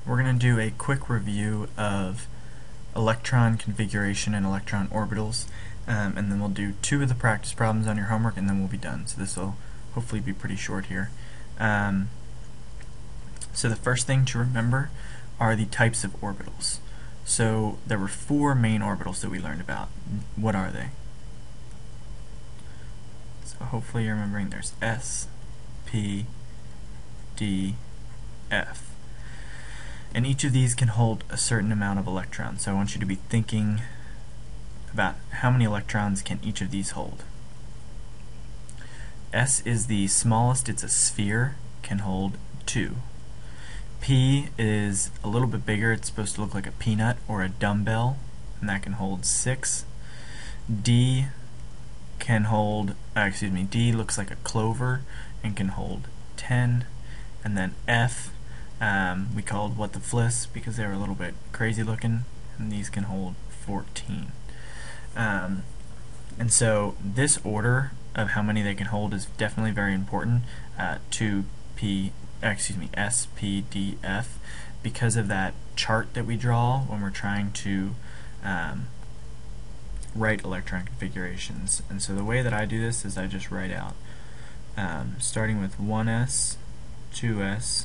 We're going to do a quick review of electron configuration and electron orbitals, and then we'll do 2 of the practice problems on your homework, and then we'll be done. So this will hopefully be pretty short here. So the first thing to remember are the types of orbitals. So there were 4 main orbitals that we learned about. What are they? So hopefully you're remembering there's S, P, D, F. And each of these can hold a certain amount of electrons. So I want you to be thinking about how many electrons can each of these hold. S is the smallest, it's a sphere, can hold 2. P is a little bit bigger, it's supposed to look like a peanut or a dumbbell, and that can hold 6. D can hold, D looks like a clover and can hold 10. And then F, we called what the fliss because they were a little bit crazy looking, and these can hold 14. And so this order of how many they can hold is definitely very important to S, P, D, F, because of that chart that we draw when we're trying to write electron configurations. And so the way that I do this is I just write out starting with 1s, 2s,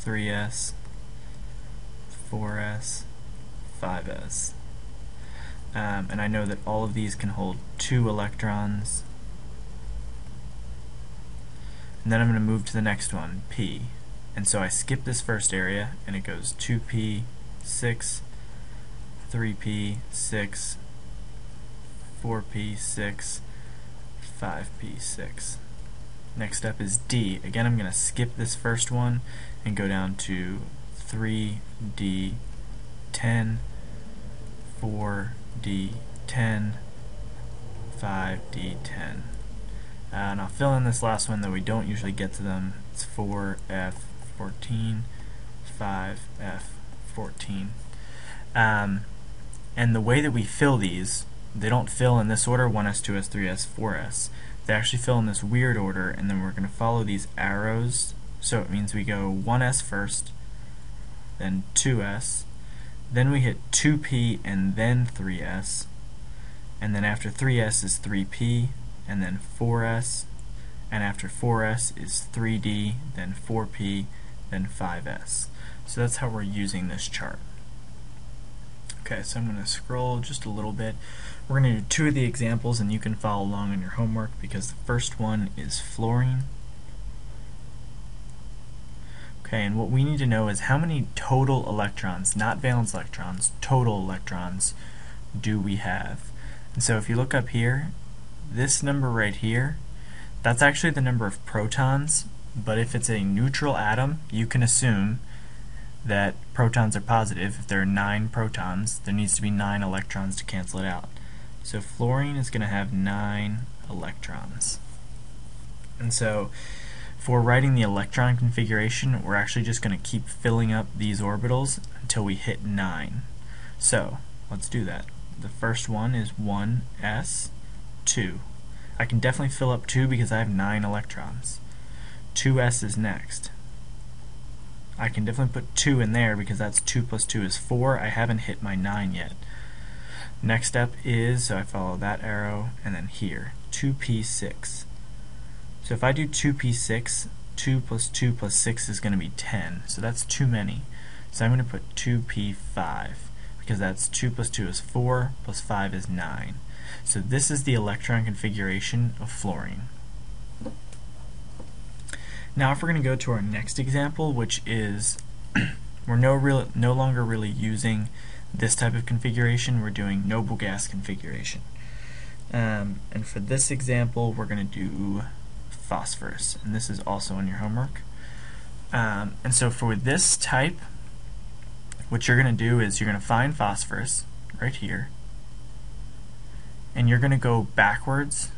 3s, 4s, 5s. And I know that all of these can hold 2 electrons. And then I'm going to move to the next one, P. And so I skip this first area, and it goes 2p, 6, 3p, 6, 4p, 6, 5p, 6. Next up is D. Again, I'm going to skip this first one and go down to 3d, 10, 4d, 10, 5d, 10. And I'll fill in this last one, though we don't usually get to them. It's 4f, 14, 5f, 14. And the way that we fill these, they don't fill in this order, 1s, 2s, 3s, 4s. They actually fill in this weird order, and then we're going to follow these arrows. So it means we go 1s first, then 2s, then we hit 2p and then 3s, and then after 3s is 3p, and then 4s, and after 4s is 3d, then 4p, then 5s. So that's how we're using this chart. Okay, so I'm going to scroll just a little bit. We're going to do 2 of the examples, and you can follow along in your homework, because the first one is fluorine. Okay, and what we need to know is how many total electrons, not valence electrons, total electrons do we have. And so if you look up here, this number right here, that's actually the number of protons, but if it's a neutral atom, you can assume that protons are positive. If there are 9 protons, there needs to be 9 electrons to cancel it out. So fluorine is going to have 9 electrons. And so for writing the electron configuration, we're actually just going to keep filling up these orbitals until we hit 9. So let's do that. The first one is 1s, 2. I can definitely fill up 2 because I have 9 electrons. 2s is next. I can definitely put 2 in there because that's 2 plus 2 is 4. I haven't hit my 9 yet. Next step is, so I follow that arrow, and then here, 2p6. So if I do 2p6, 2 plus 2 plus 6 is going to be 10. So that's too many. So I'm going to put 2p5 because that's 2 plus 2 is 4, plus 5 is 9. So this is the electron configuration of fluorine. Now if we're going to go to our next example, which is we're no longer really using this type of configuration, we're doing noble gas configuration. And for this example, we're going to do phosphorus, and this is also on your homework. And so for this type, what you're going to do is you're going to find phosphorus right here, and you're going to go backwards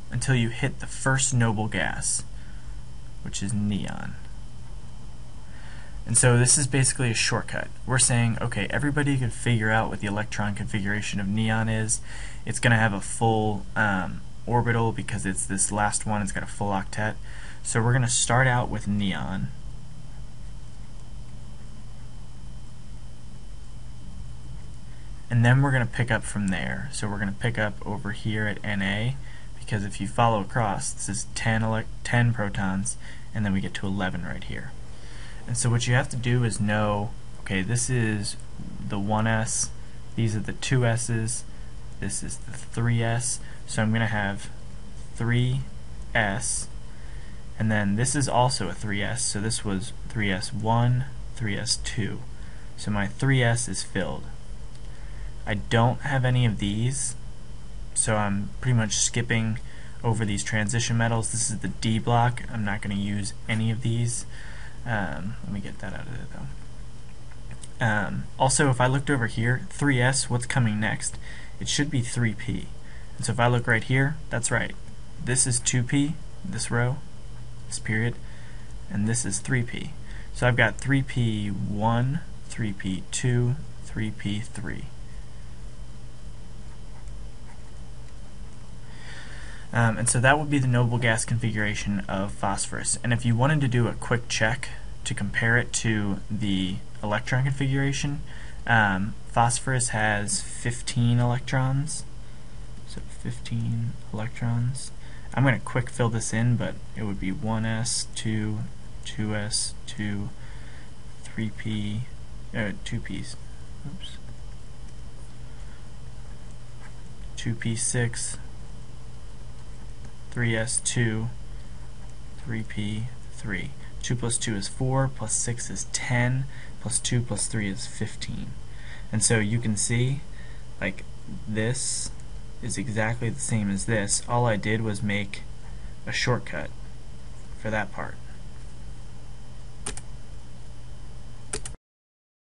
until you hit the first noble gas, which is neon. And so this is basically a shortcut. We're saying, okay, everybody could figure out what the electron configuration of neon is. It's going to have a full orbital because it's this last one, it's got a full octet. So we're going to start out with neon. and then we're going to pick up from there. So we're going to pick up over here at Na, because if you follow across, this is 10 protons, and then we get to 11 right here. And so what you have to do is know, okay, this is the 1s, these are the 2s's, this is the 3s, so I'm going to have 3s, and then this is also a 3s, so this was 3s1, 3s2. So my 3s is filled. I don't have any of these, so I'm pretty much skipping over these transition metals. This is the D block. I'm not going to use any of these. Let me get that out of there though. Also, if I looked over here, 3s, what's coming next? It should be 3p. And so if I look right here, that's right. This is 2p, this row, this period, and this is 3p. So I've got 3p1, 3p2, 3p3. And so that would be the noble gas configuration of phosphorus. And if you wanted to do a quick check to compare it to the electron configuration, phosphorus has 15 electrons. So 15 electrons. I'm going to quick fill this in, but it would be 1s, 2, 2s, 2, 3p, 2p's. Oops. 2p6, 3s2, 3p3. 2 plus 2 is 4, plus 6 is 10, plus 2 plus 3 is 15. And so you can see, like, this is exactly the same as this. All I did was make a shortcut for that part.